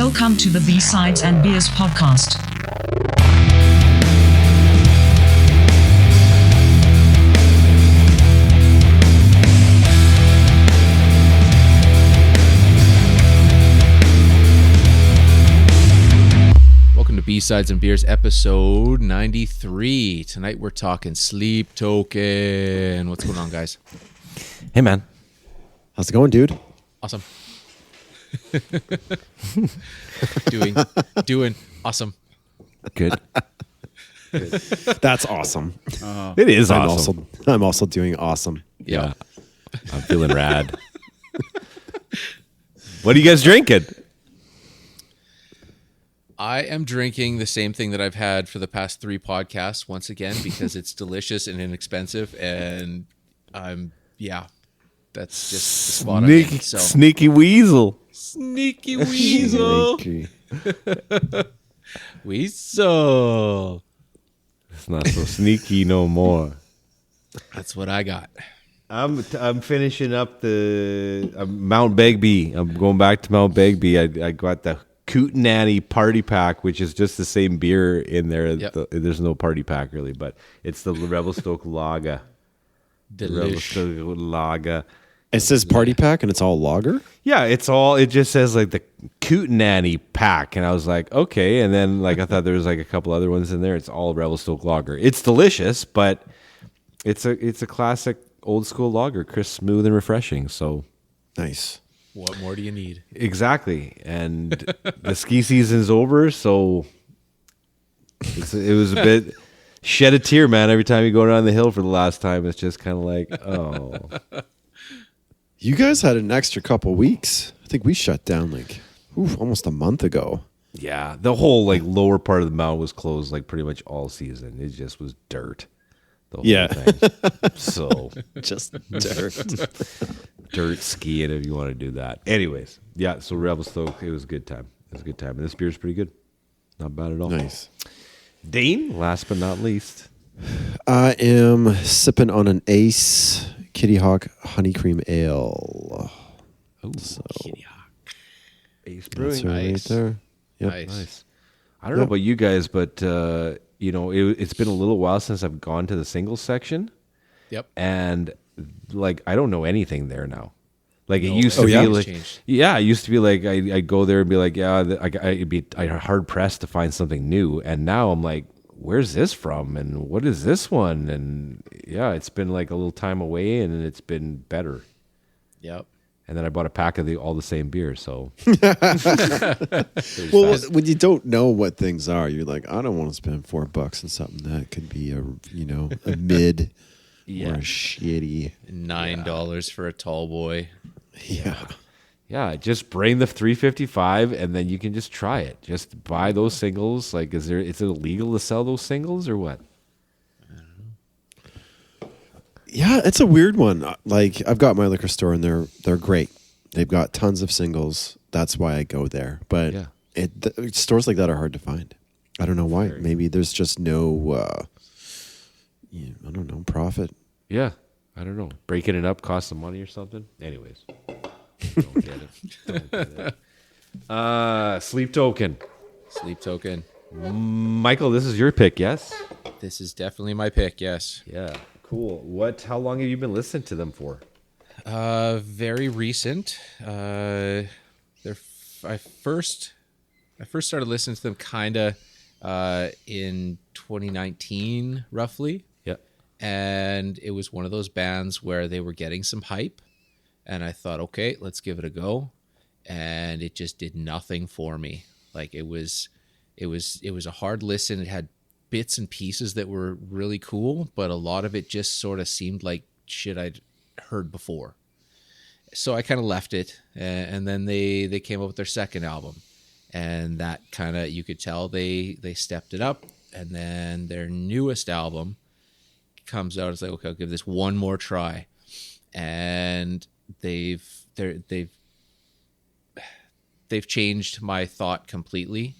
Welcome to the B-Sides and Beers podcast. Welcome to B-Sides and Beers episode 93. Tonight we're talking Sleep Token. What's going on, guys? Hey, man. How's it going, dude? Awesome. doing awesome. Good. That's awesome. It is awesome. I'm also doing awesome. Yeah. I'm feeling rad. What are you guys drinking? I am drinking the same thing that I've had for the past 3 podcasts once again because it's delicious and inexpensive, and that's just the spot I'm in. So. Sneaky weasel. Sneaky weasel. Weasel. It's not so sneaky no more. That's what I got. I'm finishing up the Mount Begbie. I'm going back to Mount Begbie. I got the Kootenai Party Pack, which is just the same beer in there. Yep. There's no party pack really, but it's the Revelstoke Lager. Revelstoke Lager. It says party pack and it's all lager? Yeah, it just says like the Kootenai pack. And I was like, okay. And then like I thought there was like a couple other ones in there. It's all Revelstoke Lager. It's delicious, but it's a classic old school lager, crisp, smooth, and refreshing. So nice. What more do you need? Exactly. And the ski season's over, so it was a bit shed a tear, man, every time you go down the hill for the last time. It's just kind of like, oh. You guys had an extra couple weeks. I think we shut down almost a month ago. Yeah, the whole like lower part of the mountain was closed like pretty much all season. It just was dirt. The whole thing. So just dirt. Dirt skiing if you want to do that. Anyways, yeah, so Revelstoke, it was a good time. And this beer's pretty good. Not bad at all. Nice. Dane, last but not least. I am sipping on an Ace Kitty Hawk Honey Cream Ale. Oh, so, Kitty Hawk. Ace Brewing. Nice. Right there. Yep. Nice. I don't know about you guys, but it's been a little while since I've gone to the singles section. Yep. And like I don't know anything there now. Like it used to be like, changed. yeah, it used to be like I'd go there and be like, yeah, I'd hard pressed to find something new, and now I'm like, where's this from, and what is this one, and yeah, it's been like a little time away, and it's been better. Yep. And then I bought a pack of all the same beer, so. Well, when you don't know what things are, you're like, I don't want to spend $4 on something that could be a mid. Yeah. Or a shitty $9 for a tall boy. Yeah. Yeah, just bring the 355 and then you can just try it. Just buy those singles. Like, is it illegal to sell those singles or what? Yeah, it's a weird one. Like, I've got my liquor store and they're great. They've got tons of singles. That's why I go there. But stores like that are hard to find. I don't know why. Maybe there's just no I don't know, profit. Yeah, I don't know. Breaking it up costs some money or something. Anyways, don't get it. Sleep Token. Sleep Token. Michael, this is your pick, yes? This is definitely my pick, yes. Yeah, cool. How long have you been listening to them for? Very recent. I first started listening to them kind of in 2019, roughly. And it was one of those bands where they were getting some hype, and I thought, okay, let's give it a go. And it just did nothing for me. Like it was a hard listen. It had bits and pieces that were really cool, but a lot of it just sort of seemed like shit I'd heard before. So I kind of left it, and then they came up with their second album, and that kind of, you could tell they stepped it up. And then their newest album comes out. It's like, okay, I'll give this one more try, and they've changed my thought completely,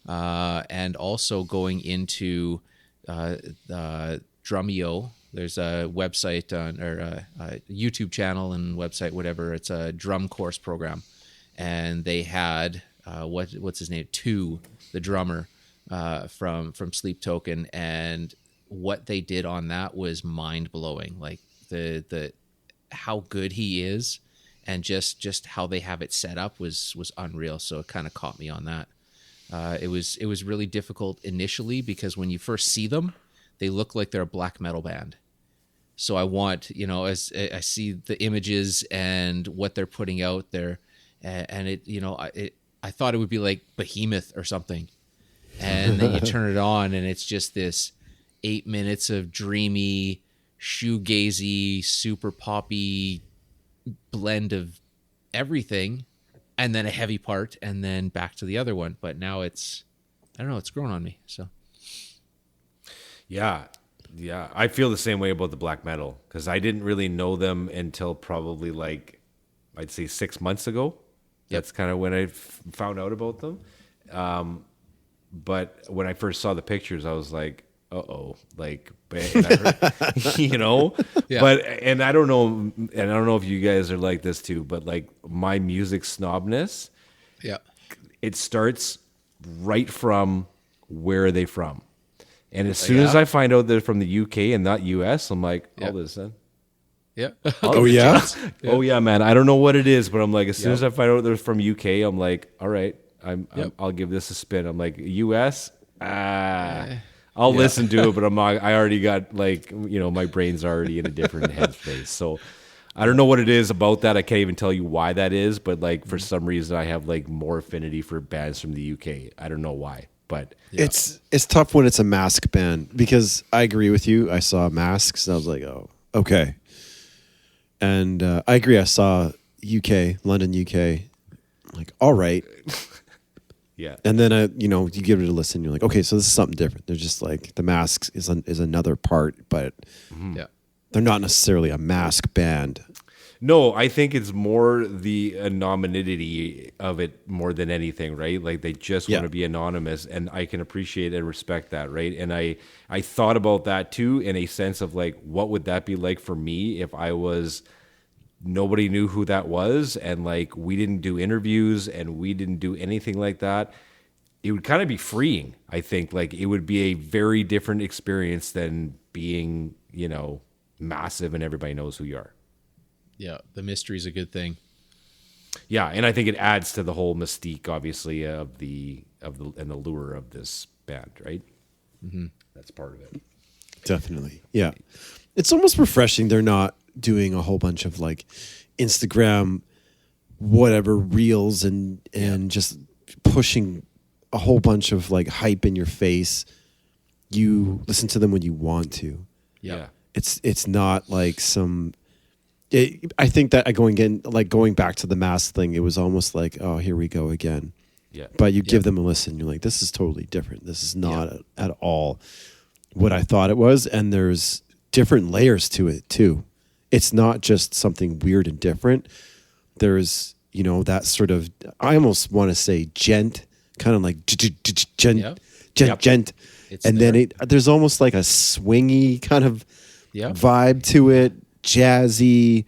and also going into Drumeo. There's a website or a YouTube channel and website, whatever. It's a drum course program, and they had what's his name, the drummer from Sleep Token, and what they did on that was mind blowing. Like the how good he is, and just how they have it set up was unreal. So it kind of caught me on that. It was really difficult initially because when you first see them, they look like they're a black metal band. So I want, as I see the images and what they're putting out there, and I thought it would be like Behemoth or something. And then you turn it on and it's just this 8 minutes of dreamy, shoegazy, super poppy blend of everything, and then a heavy part, and then back to the other one. But now it's grown on me. So yeah, I feel the same way about the black metal because I didn't really know them until probably like I'd say 6 months ago. That's kind of when I found out about them. But when I first saw the pictures, I was like, uh-oh, like, and I heard, Yeah. But, and I don't know if you guys are like this too, but like my music snobness, yeah, it starts right from where are they from? And as soon as I find out they're from the UK and not US, I'm like, I'll listen. yeah. Oh yeah. Oh yeah, man. I don't know what it is, but I'm like, as soon as I find out they're from UK, I'm like, all right, I'll give this a spin. I'm like, US, I'll listen to it, but I already got like, my brain's already in a different headspace. So I don't know what it is about that. I can't even tell you why that is, but like for some reason I have like more affinity for bands from the UK. I don't know why, but It's tough when it's a Mask band because I agree with you. I saw Masks and I was like, oh, okay. And I agree. I saw London, UK. Like, all right. yeah. And then, you give it a listen. You're like, okay, so this is something different. They're just like the Masks is another part, but Yeah. they're not necessarily a Mask band. No, I think it's more the anonymity of it more than anything, right? Like they just want to be anonymous, and I can appreciate and respect that, right? And I thought about that too in a sense of like, what would that be like for me if nobody knew who that was, and like we didn't do interviews and we didn't do anything like that. It would kind of be freeing, I think. Like it would be a very different experience than being, massive and everybody knows who you are. Yeah, the mystery is a good thing. Yeah, and I think it adds to the whole mystique, obviously, of the lure of this band, right? Mm-hmm. That's part of it. Definitely. Yeah. It's almost refreshing. They're not doing a whole bunch of like Instagram, whatever reels and just pushing a whole bunch of like hype in your face. You listen to them when you want to. Yeah. It's not like I think that going back to the Mask thing, it was almost like, oh, here we go again. Yeah. But you give them a listen, you're like, this is totally different. This is not at all what I thought it was. And there's different layers to it too. It's not just something weird and different. There's, that sort of, I almost want to say gent, kind of like gent. And then there's almost like a swingy kind of vibe to it, jazzy.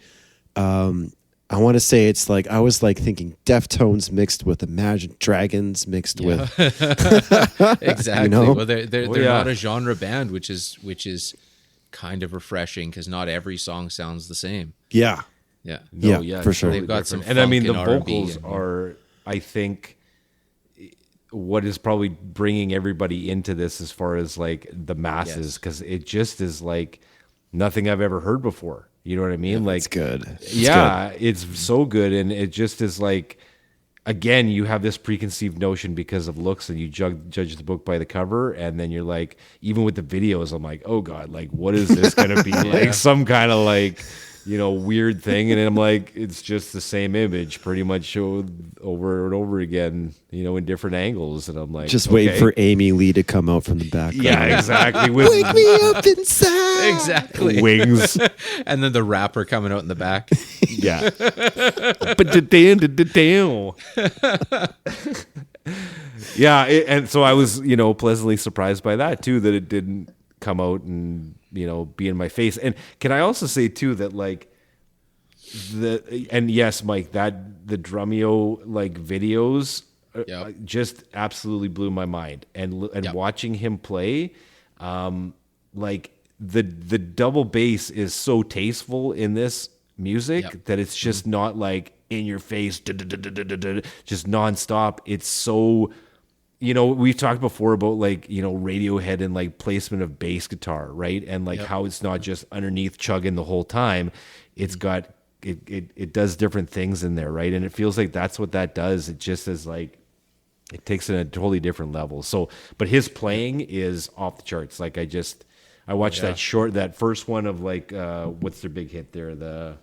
I want to say it's like, I was like thinking Deftones mixed with Imagine Dragons mixed with exactly. Well, they're not a genre band, which is kind of refreshing because not every song sounds the same. Yeah. Yeah. No, for sure. They've got some and I mean, the funk and vocals R&B are, I think, what is probably bringing everybody into this as far as like the masses, because it just is like nothing I've ever heard before. You know what I mean? Yeah, like, it's good. It's so good. And it just is like, again, you have this preconceived notion because of looks and you judge the book by the cover. And then you're like, even with the videos, I'm like, oh God, like, what is this going to be? Like some kind of like, weird thing. And then I'm like, it's just the same image pretty much showed over and over again, in different angles. And I'm like, just wait for Amy Lee to come out from the background. Yeah, exactly. Wake me up inside. Exactly. Wings. And then the rapper coming out in the back. Yeah. But damn. Yeah, and so I was, pleasantly surprised by that too, that it didn't come out and be in my face. And can I also say too that like and yes, Mike, that the Drumeo like videos just absolutely blew my mind. And watching him play, like the double bass is so tasteful in this music that it's just not like in your face, just nonstop. It's so, we've talked before about like, Radiohead and like placement of bass guitar, right? And like how it's not just underneath chugging the whole time. It's got, it does different things in there, right? And it feels like that's what that does. It just is like, it takes it a totally different level. So, but his playing is off the charts. Like I watched that first one of like, what's their big hit there? The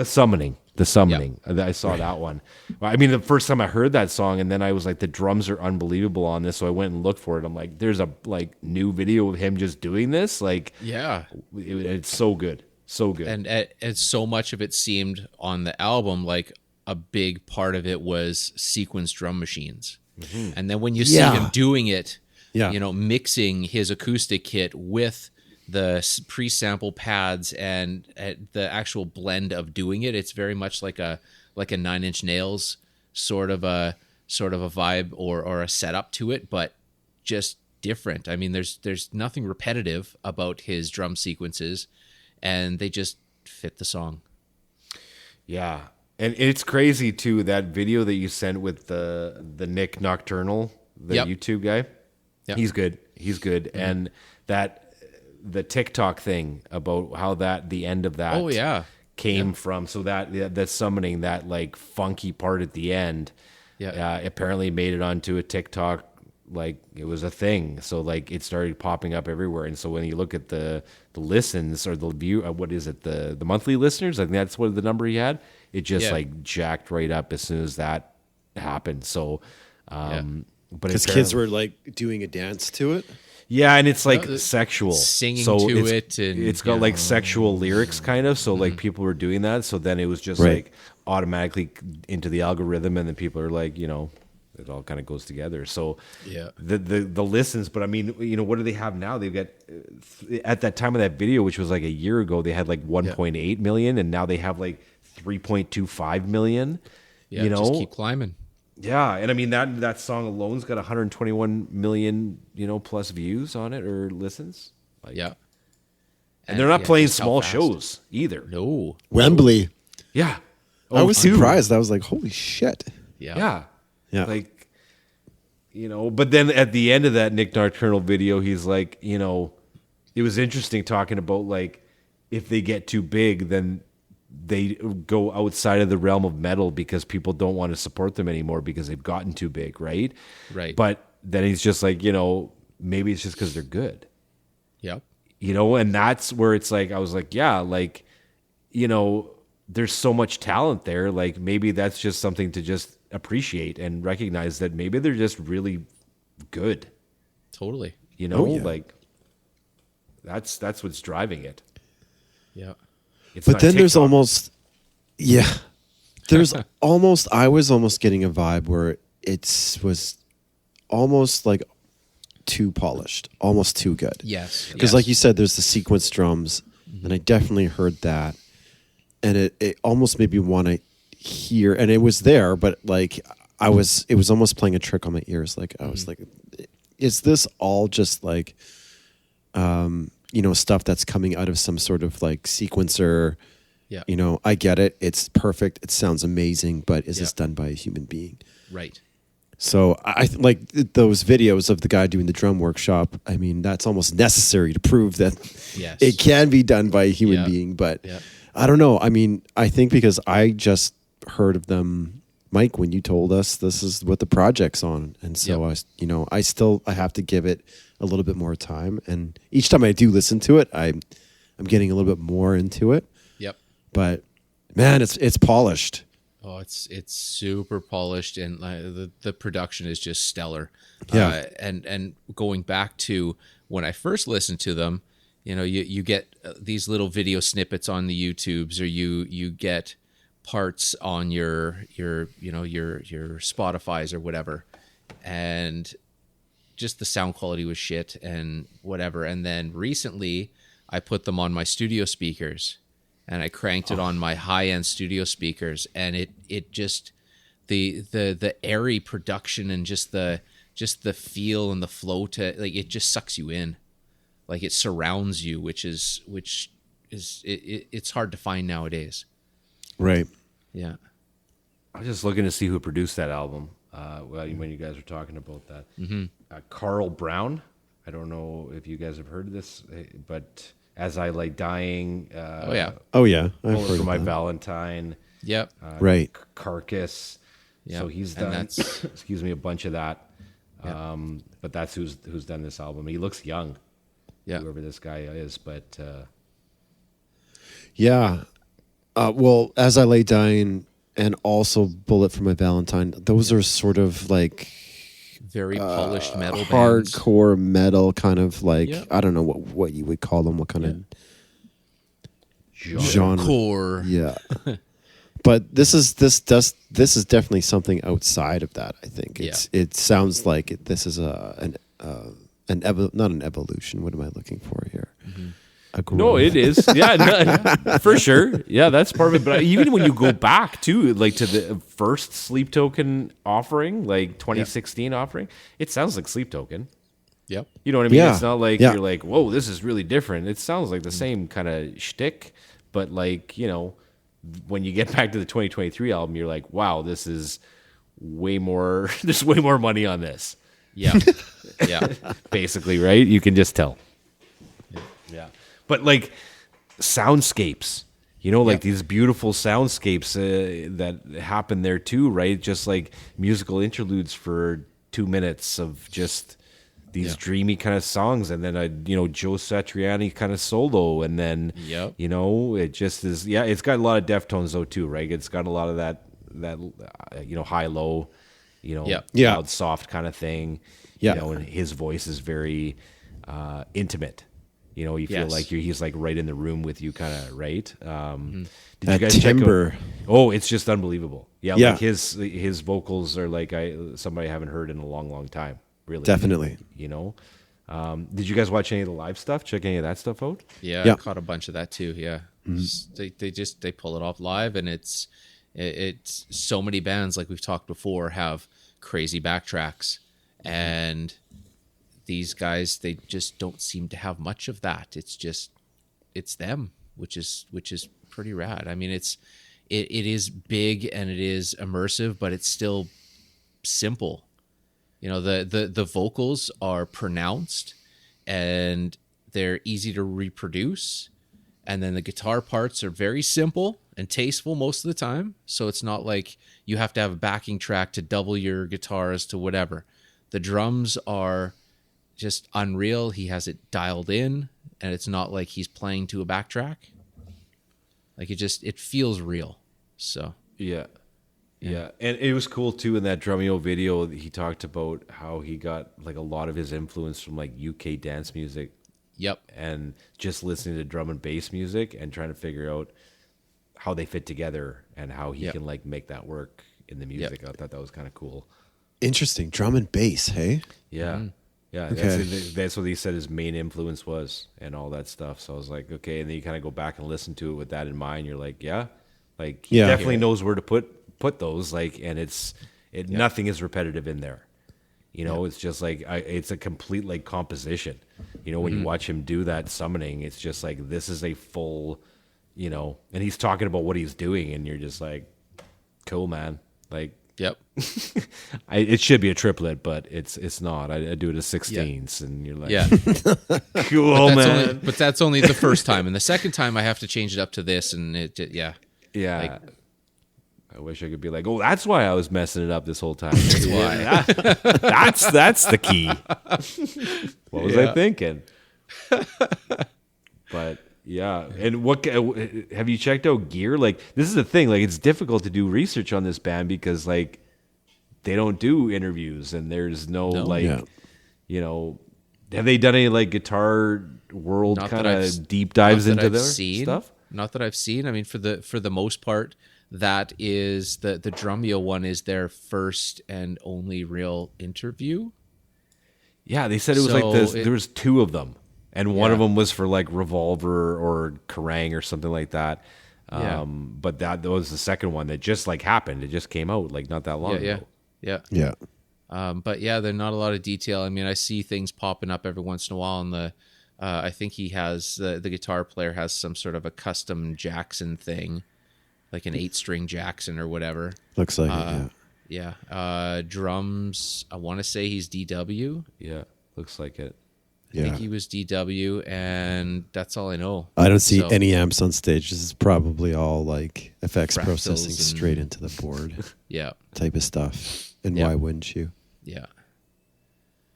Summoning. I saw that one. I mean, the first time I heard that song, and then I was like, the drums are unbelievable on this. So I went and looked for it. I'm like, there's a like new video of him just doing this. Like, it's so good. So good. And so much of it seemed on the album, like a big part of it was sequenced drum machines. And then when you see him doing it, mixing his acoustic kit with the pre-sample pads and the actual blend of doing it, it's very much like a Nine Inch Nails sort of a vibe or a setup to it, but just different. I mean, there's nothing repetitive about his drum sequences, and they just fit the song. Yeah. And it's crazy too, that video that you sent with the Nick Nocturnal, the YouTube guy. Yep. He's good. Mm-hmm. And the TikTok thing about how the end of that came from. So that summoning, that like funky part at the end, apparently made it onto a TikTok. Like it was a thing. So like it started popping up everywhere. And so when you look at the listens or the view, what is it? The monthly listeners, I think that's what the number he had. It just like jacked right up as soon as that happened. So, but because kids were like doing a dance to it. Yeah, and it's like sexual singing to it, and it's got like sexual lyrics kind of. So like people were doing that. So then it was just like automatically into the algorithm, and then people are like, it all kind of goes together. So the listens, but I mean, what do they have now? They've got at that time of that video, which was like a year ago, they had like 1.8 million, and now they have like 3.25 million. Yeah, just keep climbing. Yeah, and I mean that song alone's got 121 million, plus views on it or listens. Like, and they're not playing small shows either. No, Wembley. Yeah, I was surprised. I was like, holy shit. Yeah. Like, but then at the end of that Nick Nocturnal video, he's like, it was interesting talking about like if they get too big, then they go outside of the realm of metal because people don't want to support them anymore because they've gotten too big, right? Right. But then he's just like, maybe it's just because they're good. Yep. And that's where it's like, I was like, yeah, like, there's so much talent there. Like maybe that's just something to just appreciate and recognize that maybe they're just really good. Totally. Like that's what's driving it. Yeah. But then there's almost, there's almost, I was almost getting a vibe where it was almost like too polished, almost too good. Yes. Because like you said, there's the sequence drums, and I definitely heard that. And it almost made me want to hear, and it was there, but like it was almost playing a trick on my ears. Like I was like, is this all just like, stuff that's coming out of some sort of like sequencer? Yeah. I get it. It's perfect. It sounds amazing, but is this done by a human being? Right. So I like those videos of the guy doing the drum workshop. I mean, that's almost necessary to prove that it can be done by a human being. But I don't know. I mean, I think because I just heard of them, Mike, when you told us this is what the project's on. And so I have to give it a little bit more time. And each time I do listen to it, I'm getting a little bit more into it. Yep. But man, it's polished. Oh, it's super polished, and the production is just stellar. Yeah. And going back to when I first listened to them, you get these little video snippets on the YouTubes, or you get parts on your Spotify's or whatever, and just the sound quality was shit and whatever. And then recently I put them on my studio speakers, and I cranked it on my high-end studio speakers, and it just the airy production and just the feel and the flow to, like, it just sucks you in, like it surrounds you, which is it's hard to find nowadays. Right. Yeah. I was just looking to see who produced that album. When you guys were talking about that, Carl Brown. I don't know if you guys have heard of this, but As I Lay Dying. Oh yeah, I've Bullet heard for of My that. Valentine. Yep. Right. Carcass. Yep. So he's And done. that's- excuse me, a bunch of that. Yep. But that's who's done this album. He looks young. Yeah. Whoever this guy is, but Yeah. Well, As I Lay Dying and also Bullet for My Valentine, those are sort of like Very polished metal bands. hardcore metal kind of like, Yeah. I don't know what you would call them, what kind of genre. Core. Yeah. But this is definitely something outside of that, I think. It sounds like this is not an evolution. What am I looking for here? A growth. no, it is. Yeah, no, for sure. Yeah, that's part of it. But even when you go back to like to the first Sleep Token offering, like 2016 offering, it sounds like Sleep Token. Yep. You know what I mean? Yeah. It's not like Yeah. you're like, whoa, this is really different. It sounds like the same kind of shtick, but like, you know, when you get back to the 2023 album, you're like, wow, this is way more. There's way more money on this. Yeah. Yeah. Basically, right? You can just tell. Yeah. But like soundscapes, you know, like these beautiful soundscapes that happen there too, right? Just like musical interludes for 2 minutes of just these dreamy kind of songs, and then Joe Satriani kind of solo, and then you know, it just is. Yeah, it's got a lot of Deftones though too, right? It's got a lot of that high low, loud soft kind of thing. Yeah. You know, and his voice is very intimate. You know, you feel like he's like right in the room with you, kind of, right? Did That you guys timbre. check out? Oh, it's just unbelievable. Yeah, Yeah. like his vocals are like somebody I haven't heard in a long, long time. Really, Definitely. You know, did you guys watch any of the live stuff? Check any of that stuff out? Yeah, Yeah. I caught a bunch of that too. Yeah, they pull it off live, and it's so many bands, like we've talked before, have crazy backtracks, and these guys, they just don't seem to have much of that. It's them, which is pretty rad. I mean, it is big and it is immersive, but it's still simple. You know, the vocals are pronounced and they're easy to reproduce. And then the guitar parts are very simple and tasteful most of the time. So it's not like you have to have a backing track to double your guitars to whatever. The drums are just unreal. He has it dialed in, and it's not like he's playing to a backtrack. Like it feels real. So Yeah. And it was cool too in that Drumeo video. He talked about how he got like a lot of his influence from like UK dance music. Yep. And just listening to drum and bass music and trying to figure out how they fit together and how he can like make that work in the music. I thought that was kind of cool. Interesting. Drum and bass, hey? Yeah. Yeah. Okay. That's what he said his main influence was and all that stuff. So I was like, okay. And then you kind of go back and listen to it with that in mind. You're like, yeah, like he definitely knows where to put those, like, and nothing is repetitive in there. You know, it's just like, it's a complete like composition. You know, when you watch him do that summoning, it's just like, this is a full, you know, and he's talking about what he's doing, and you're just like, cool, man. Like, Yep. it should be a triplet, but it's not. I do it as 16ths, and you're like, Yeah. cool, man. But that's only the first time, and the second time I have to change it up to this, and Yeah. Like, I wish I could be like, oh, that's why I was messing it up this whole time. that's why. That's the key. What was I thinking? But yeah, and what have you checked out gear? Like, this is the thing. Like, it's difficult to do research on this band because like they don't do interviews, and there's no. You know, have they done any like Guitar World kind of deep dives into their stuff? Not that I've seen. I mean, for the most part, that is the Drumeo one is their first and only real interview. Yeah, they said it was like this. There was two of them. and one of them was for like Revolver or Kerrang or something like that. Yeah. But that was the second one that just like happened. It just came out like not that long ago. Yeah. But yeah, there's not a lot of detail. I mean, I see things popping up every once in a while. And I think he has the guitar player has some sort of a custom Jackson thing, like an 8-string Jackson or whatever. Looks like it. Yeah. Drums. I want to say he's DW. Yeah, looks like it. I think he was DW, and that's all I know. I don't see any amps on stage. This is probably all like effects Fractals processing and- straight into the board Yeah. type of stuff. And Yeah. why wouldn't you? Yeah.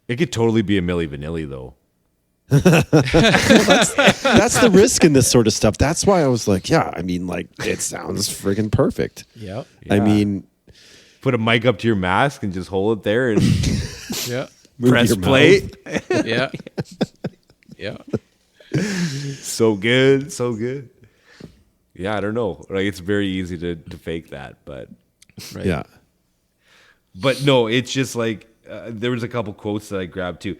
It could totally be a Milli Vanilli though. That's the risk in this sort of stuff. That's why I was like, yeah, I mean, like, it sounds friggin' perfect. Yep. I mean, Put a mic up to your mask and just hold it there and Yeah. move press your play. mouth. Yeah. Yeah. So good, so good. Yeah, I don't know. Like it's very easy to fake that, but Right. Yeah. no, it's just like there was a couple quotes that I grabbed too.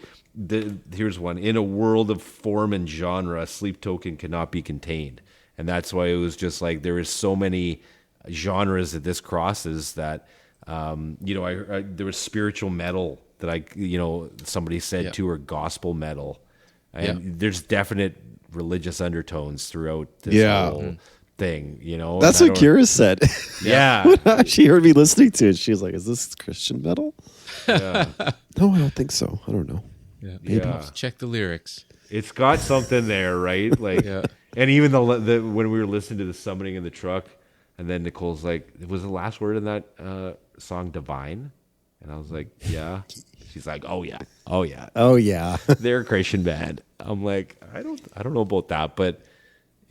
Here's one: in a world of form and genre, Sleep Token cannot be contained, and that's why it was just like there is so many genres that this crosses that. There was spiritual metal that somebody said too, or gospel metal, and there's definite religious undertones throughout this whole thing. That's what Kira said. Yeah, She heard me listening to it. She was like, is this Christian metal? yeah. No, I don't think so. I don't know. Yeah. Yeah. Check the lyrics. It's got something there, right? Like, and even the when we were listening to the summoning in the truck, and then Nicole's like, "Was the last word in that song divine?" And I was like, "Yeah." She's like, "Oh yeah, oh yeah, Oh, yeah. they're a Christian band." I'm like, I don't know about that, but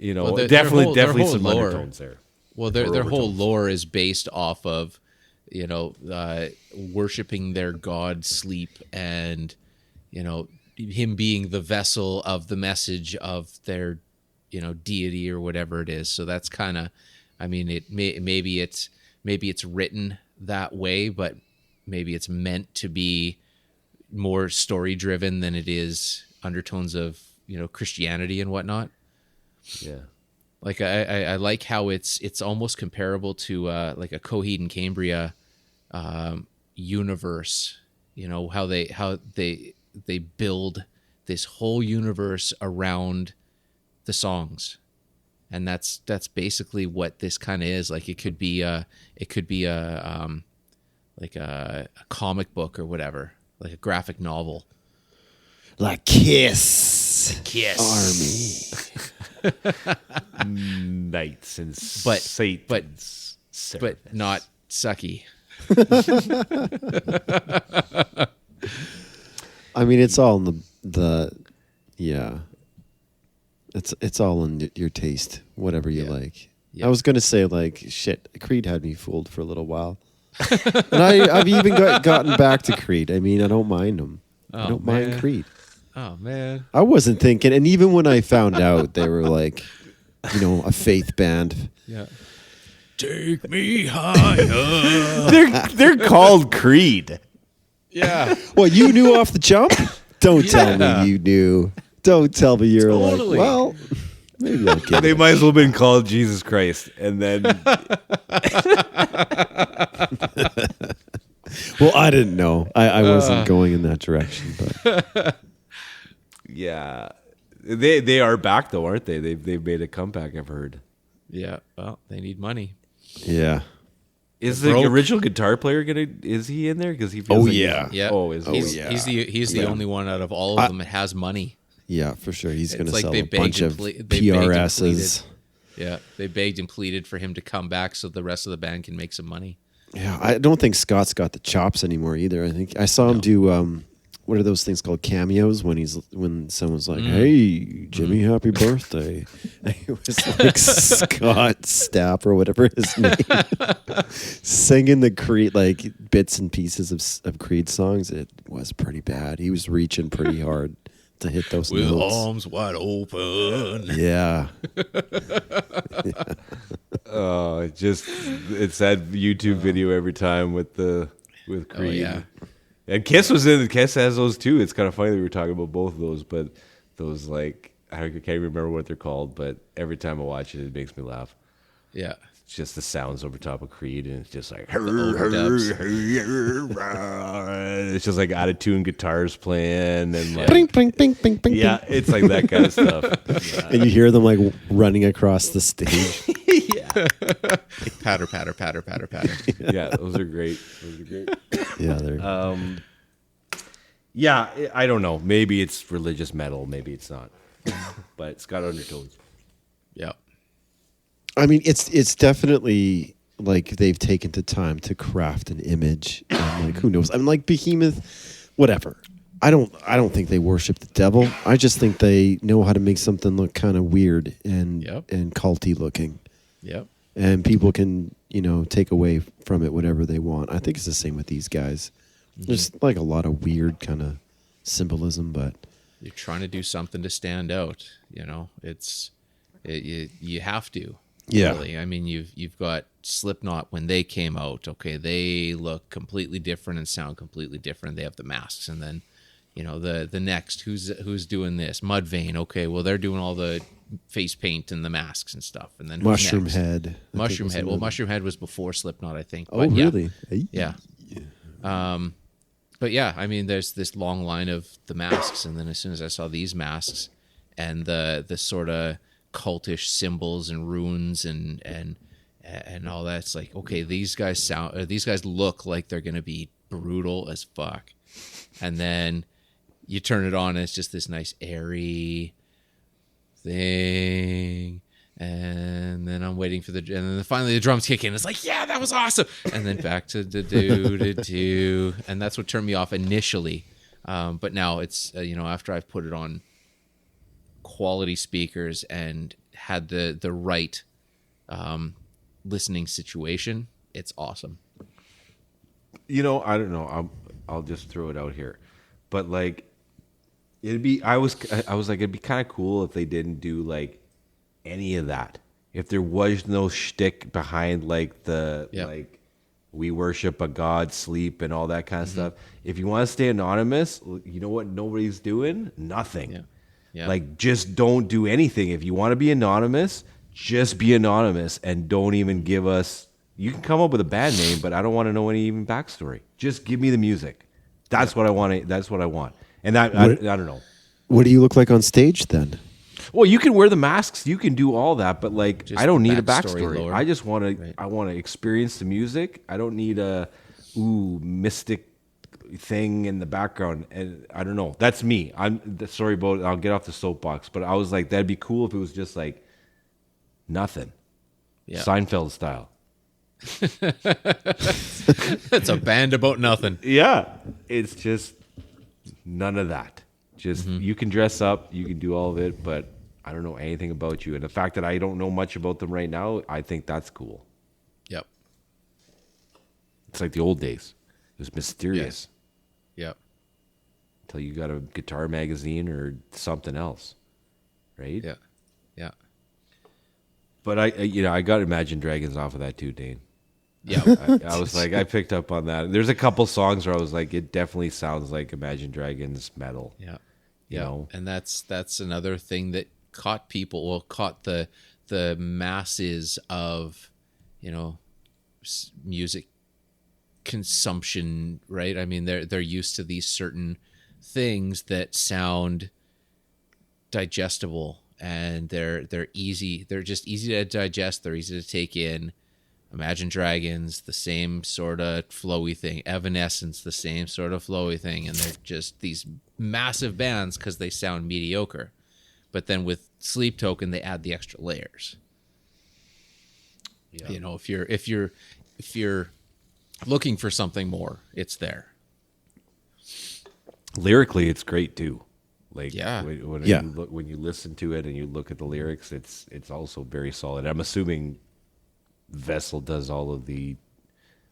Well, their definitely whole some lore- undertones there. Well, their whole lore is based off of, worshiping their god Sleep, and him being the vessel of the message of their deity or whatever it is. So that's kind of, I mean, maybe it's written that way, but maybe it's meant to be more story driven than it is undertones of Christianity and whatnot. Yeah, Like I like how it's almost comparable to like a Coheed and Cambria universe. How they build this whole universe around the songs, and that's basically what this kind of is. Like it could be a comic book or whatever, like a graphic novel. Like Kiss. Army. knights and But- Satan's But not sucky. I mean, it's all in the yeah. It's all in your taste, whatever you like. Yeah. I was gonna say like shit. Creed had me fooled for a little while, and I've even gotten back to Creed. I mean, I don't mind them. I don't mind man. Creed. Oh man. I wasn't thinking, and even when I found out they were like, a faith band. Yeah. Take me higher. they're called Creed. Yeah. Well, you knew off the jump. Don't tell Yeah. me you knew. Don't tell me you're Totally. like, well, maybe I'll give They it. might as well have been called Jesus Christ, and then Well, I didn't know. I wasn't going in that direction, but yeah, they are back though, aren't they? They've made a comeback. I've heard. Yeah. Well, they need money. yeah. Is They're the broke. original guitar player is he in there? Because he feels Oh, like yeah. Yeah. Oh, is he? he's, yeah. he's the only one out of all of them that has money. Yeah, for sure. He's going to It's like sell they a bunch begged of and they begged and PRSs. Yeah. They begged and pleaded for him to come back so the rest of the band can make some money. Yeah, I don't think Scott's got the chops anymore either. I think I saw him do what are those things called, cameos, when someone's like, "Hey, Jimmy, happy birthday." It was like Scott Stapp or whatever his name, singing the Creed, like bits and pieces of Creed songs. It was pretty bad. He was reaching pretty hard to hit those notes. arms wide open. Yeah. Oh, it's that YouTube video every time with Creed. Oh, yeah. And Kiss was in. Kiss has those too. It's kind of funny that we were talking about both of those, but those like I can't remember what they're called, but every time I watch it, it makes me laugh. Yeah. It's just the sounds over top of Creed, and it's just like it's just like out of tune guitars playing, and like Bing, bing, bing, bing, bing, yeah, bing. it's like that kind of stuff. Yeah. And you hear them like running across the stage. Patter, patter, patter, patter, patter. Yeah, those are great. Yeah, they're Yeah, I don't know. Maybe it's religious metal. Maybe it's not. But it's got undertones. Yeah. I mean, it's definitely like they've taken the time to craft an image. And like, who knows? I mean, like Behemoth, whatever. I don't think they worship the devil. I just think they know how to make something look kind of weird and culty looking. Yep. And people can, take away from it whatever they want. I think it's the same with these guys. There's like a lot of weird kind of symbolism, but You're trying to do something to stand out. You have to. Yeah. Really. I mean, you've got Slipknot when they came out. Okay, they look completely different and sound completely different. They have the masks, and then the next who's doing this Mudvayne. Okay, well they're doing all the face paint and the masks and stuff, and then who's Mushroom next? Head. Mushroom Head. Well, Mushroom Head was before Slipknot, I think. Oh, But yeah. really? Yeah. But yeah, I mean, there's this long line of the masks, and then as soon as I saw these masks and the sort of cultish symbols and runes and all that, it's like, okay, these guys look like they're gonna be brutal as fuck, and then you turn it on, and it's just this nice airy thing. And then I'm waiting for and then finally the drums kick in. It's like, yeah, that was awesome. And then back to do, and that's what turned me off initially. But now it's after I've put it on quality speakers and had the right listening situation, it's awesome. I don't know. I'll just throw it out here, but like I was like it'd be kind of cool if they didn't do like any of that. If there was no shtick behind like the like we worship a god, sleep, and all that kind of stuff. If you want to stay anonymous, you know what nobody's doing? Nothing. Yeah. Yeah. Like just don't do anything. If you want to be anonymous, just be anonymous and don't even give us. You can come up with a band name, but I don't want to know any even backstory. Just give me the music. That's what I want. That's what I want. And I don't know. What do you look like on stage then? Well, you can wear the masks, you can do all that, but like Just I don't need a backstory backstory. lore. I just want to. Right. I want to experience the music. I don't need a mystic thing in the background. And I don't know. That's me. I'm sorry about it. I'll get off the soapbox, but I was like, that'd be cool if it was just like nothing, Seinfeld style. It's a band about nothing. Yeah, it's just none of that. Just you can dress up, you can do all of it, but I don't know anything about you. And the fact that I don't know much about them right now, I think that's cool. Yep. It's like the old days. It was mysterious Yep. until you got a guitar magazine or something else, right? Yeah. Yeah. But I got Imagine Dragons off of that too, Dane. Yeah. I was like, I picked up on that. There's a couple songs where I was like, it definitely sounds like Imagine Dragons metal. Yeah. You know? And that's another thing that caught the masses of, music consumption, right? I mean, they're used to these certain things that sound digestible, and they're easy. They're just easy to digest. They're easy to take in. Imagine Dragons, the same sort of flowy thing. Evanescence, the same sort of flowy thing. And they're just these massive bands because they sound mediocre. But then with Sleep Token, they add the extra layers. Yeah. If you're looking for something more, it's there. Lyrically, it's great too. Like Yeah. when you listen to it and you look at the lyrics, it's also very solid. I'm assuming Vessel does all of the.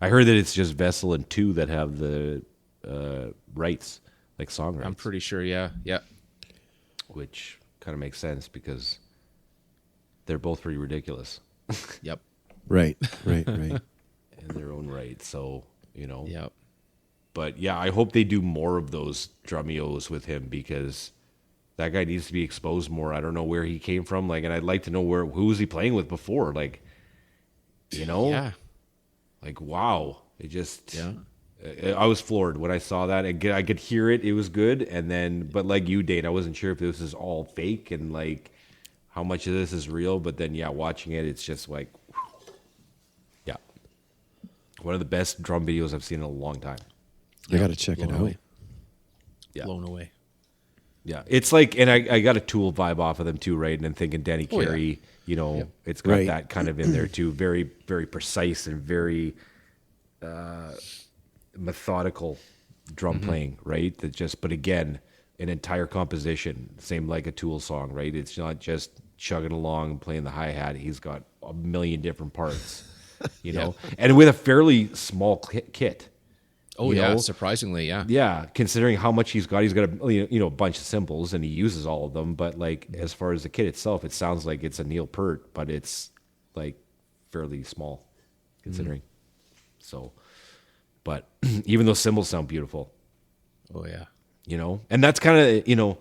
I heard that it's just Vessel and 2 that have the rights, like song rights. I'm pretty sure, yeah. Which kind of makes sense because they're both pretty ridiculous Yep. Right. in their own right. So Yep. But yeah, I hope they do more of those drumios with him because that guy needs to be exposed more. I don't know where he came from, like, and I'd like to know who was he playing with before, like, Yeah. like, wow, it just, Yeah. I was floored when I saw that. I could hear it; it was good, and then, but like you, Dane, I wasn't sure if this is all fake and like how much of this is real. But then, yeah, watching it, it's just like, yeah, one of the best drum videos I've seen in a long time. I got to check it Blown out. away. Yeah. Blown away. Yeah, it's like, and I got a Tool vibe off of them too, right? And I'm thinking Danny Oh, yeah. Carey, Yep. it's got Right. that kind of in there too. Very, very precise and very methodical drum playing, right? That just, but again, an entire composition, same like a Tool song, right? It's not just chugging along and playing the hi-hat. He's got a million different parts, you know, and with a fairly small kit. Oh, You yeah. know? Surprisingly, yeah. Yeah, considering how much he's got a bunch of cymbals and he uses all of them. But like as far as the kit itself, it sounds like it's a Neil Peart, but it's like fairly small, considering. So, but even those cymbals sound beautiful, Oh, yeah. and that's kind of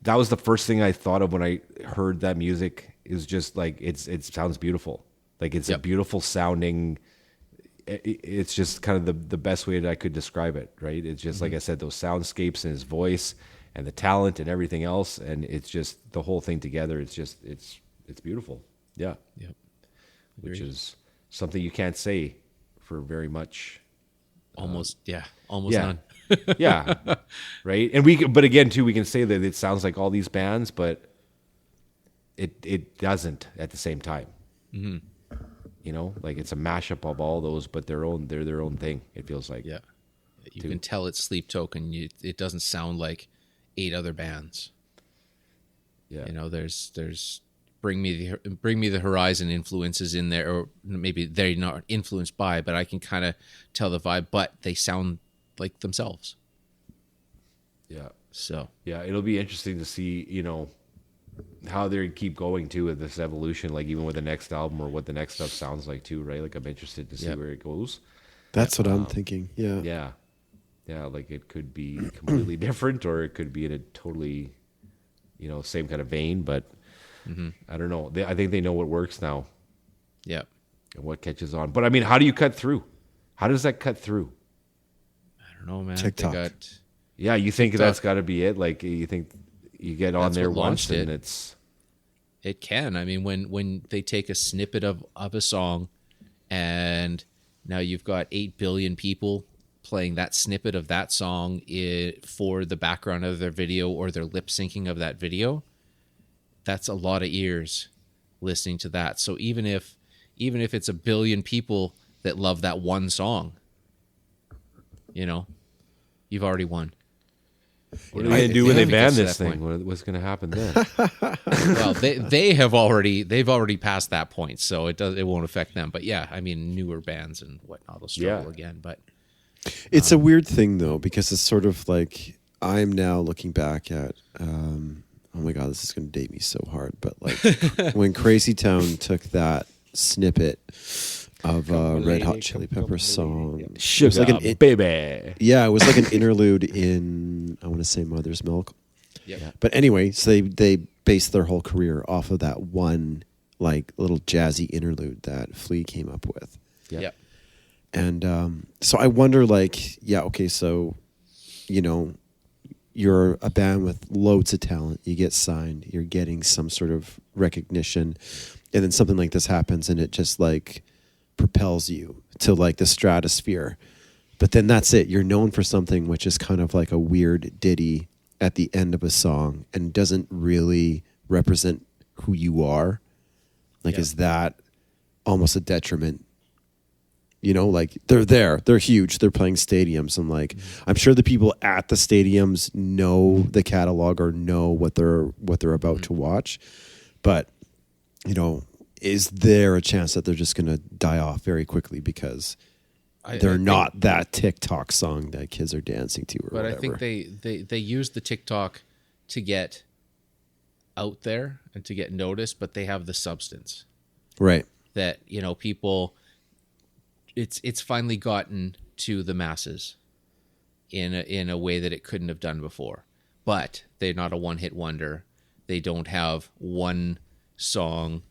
that was the first thing I thought of when I heard that music. Is just like it sounds beautiful, like it's a beautiful sounding. It's just kind of the best way that I could describe it, right? It's just like I said, those soundscapes and his voice and the talent and everything else, and it's just the whole thing together. It's just it's beautiful, yeah. Yep. Which is something you can't say for very much. Almost yeah. none. Yeah, right. And but again too, we can say that it sounds like all these bands, but it doesn't at the same time. Like it's a mashup of all those, but they're their own thing. It feels like. Yeah. You can tell it's Sleep Token. It doesn't sound like 8 other bands. Yeah. There's Bring Me the Horizon influences in there, or maybe they're not influenced by, but I can kind of tell the vibe, but they sound like themselves. Yeah. So, Yeah, it'll be interesting to see, how they keep going too with this evolution, like even with the next album or what the next stuff sounds like too, right? Like I'm interested to see where it goes. That's what I'm thinking. Yeah. Yeah. Yeah, like it could be completely different or it could be in a totally, same kind of vein, but I don't know. I think they know what works now yeah. and what catches on. But I mean, how do you cut through? How does that cut through? I don't know, man. TikTok. Yeah, you think TikTok. that's got to be it? Like you think you get on That's there what once launched and it. it's... It can. I mean, when they take a snippet of a song, and now you've got 8 billion people playing that snippet of that song for the background of their video or their lip syncing of that video, that's a lot of ears listening to that. So even if it's a billion people that love that one song, you've already won. What are they going to do when they if it ban gets to this that thing? What's going to happen then? Well, they've already passed that point, so it won't affect them. But yeah, I mean, newer bands and whatnot will struggle again. But It's a weird thing though, because it's sort of like I'm now looking back at. Oh my god, this is going to date me so hard. But like when Crazy Town took that snippet of Red Hot Chili Peppers song, it was like baby. yeah, it was like an interlude in I want to say Mother's Milk. yeah, But anyway, so they based their whole career off of that one like little jazzy interlude that Flea came up with. yeah, And so I wonder, like, yeah, okay, so, you're a band with loads of talent. You get signed. You're getting some sort of recognition. And then something like this happens and it just, like, propels you to, like, the stratosphere. But then that's it. You're known for something which is kind of like a weird ditty at the end of a song and doesn't really represent who you are. Like, is that almost a detriment? Like they're huge. They're playing stadiums. And like, I'm sure the people at the stadiums know the catalog or know what they're about to watch. But, is there a chance that they're just going to die off very quickly because they're not that TikTok song that kids are dancing to or but whatever? I think they use the TikTok to get out there and to get noticed, but they have the substance Right. that people. It's finally gotten to the masses in a way that it couldn't have done before. but they're not a one-hit wonder. They don't have one song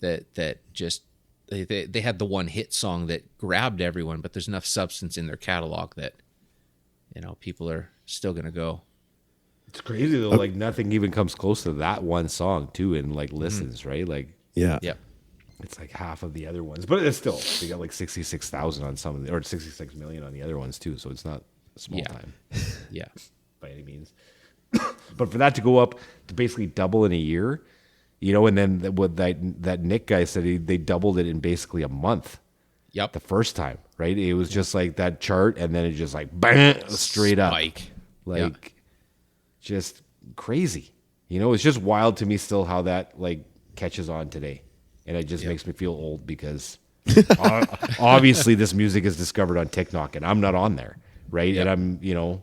that just they had the one hit song that grabbed everyone, but there's enough substance in their catalog that people are still gonna go. It's crazy though. Like nothing even comes close to that one song too, in like listens, right? Like Yeah. it's like half of the other ones, but it's still they got like 66,000 on some of the, or 66 million on the other ones too. So it's not a small time, Yeah. by any means. But for that to go up to basically double in a year, and then what that Nick guy said, they doubled it in basically a month. Yep. The first time, right? It was just like that chart, and then it just like bam, straight up, like just crazy. It's just wild to me still how that like catches on today, and it just makes me feel old because obviously this music is discovered on TikTok, and I'm not on there, right? Yep. And I'm,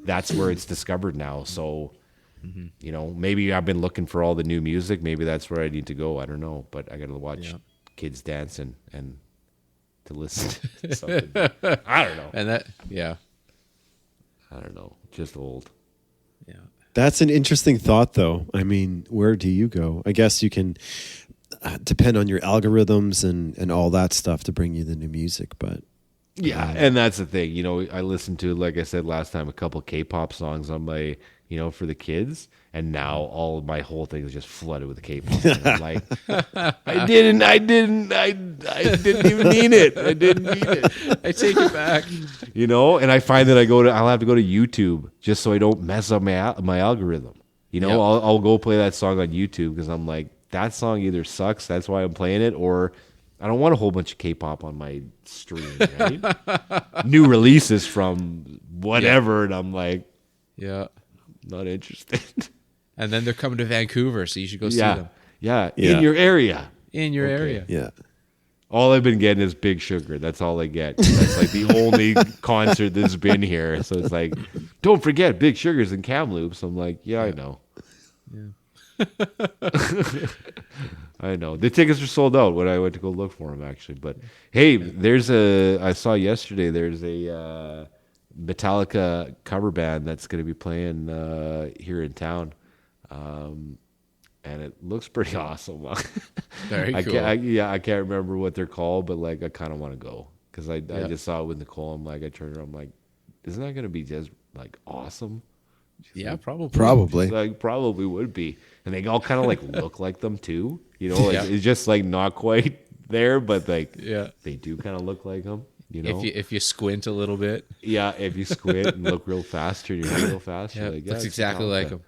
that's where it's discovered now. So, maybe I've been looking for all the new music. Maybe that's where I need to go. I don't know, but I got to watch kids dance and to listen to something. I don't know. And that, I don't know. Just old. yeah. That's an interesting thought, though. I mean, where do you go? I guess you can depend on your algorithms and all that stuff to bring you the new music, but yeah, and that's the thing. I listened to, like I said last time, a couple K-pop songs on my, for the kids, and now all of my whole thing is just flooded with K-pop. And I'm like, I didn't even mean it. I didn't mean it. I take it back. And I find that I'll have to go to YouTube just so I don't mess up my algorithm. I'll go play that song on YouTube because I'm like, that song either sucks, that's why I'm playing it, or I don't want a whole bunch of K-pop on my stream, right? New releases from whatever, and I'm like, not interested. And then they're coming to Vancouver, so you should go see them. Yeah, in your area. In your area. yeah. All I've been getting is Big Sugar. That's all I get. That's like the only concert that's been here. So it's like, don't forget, Big Sugar's in Kamloops. I'm like, I know. Yeah. I know. The tickets are sold out when I went to go look for them, actually. But hey, I saw yesterday, there's a Metallica cover band that's going to be playing here in town. And it looks pretty awesome. Very cool. I can't remember what they're called, but like I kind of want to go because I just saw it with Nicole. I turned around, I'm like, isn't that going to be just like awesome? Yeah, probably. Probably would be. And they all kind of like look like them too. It's just like not quite there, but like they do kind of look like them. If you squint a little bit. Yeah, if you squint and look real fast, turn your head real fast, you're like, looks exactly like them.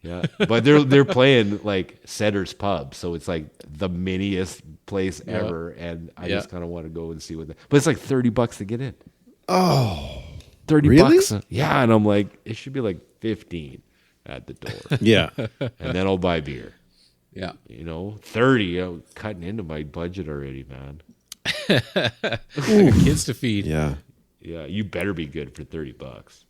Yeah, but they're playing like Setter's Pub, so it's like the miniest place ever, and I just kind of want to go and see but it's like $30 to get in. Oh, $30 really? Yeah, and I'm like, it should be like 15 at the door. Yeah, and then I'll buy beer. Yeah, 30. I'm cutting into my budget already, man. Kids to feed. Yeah, you better be good for $30.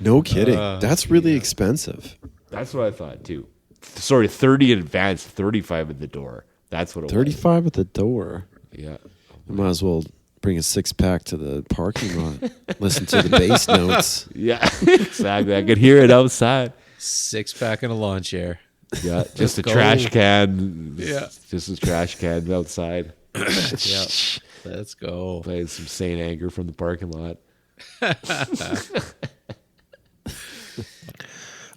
no kidding. That's really expensive. That's what I thought too. Sorry, 30 in advance, 35 at the door. That's what it was. 35 at the door. Yeah. I might as well bring a 6-pack to the parking lot. Listen to the bass notes. Yeah, exactly. I could hear it outside. 6-pack and a lawn chair. Yeah, just a trash can. Yeah. Just a trash can outside. Yeah. Let's go. Playing some Saint Anger from the parking lot.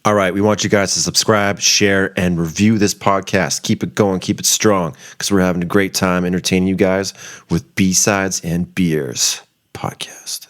All right, we want you guys to subscribe, share, and review this podcast. Keep it going, keep it strong, because we're having a great time entertaining you guys with B-Sides and Beers podcast.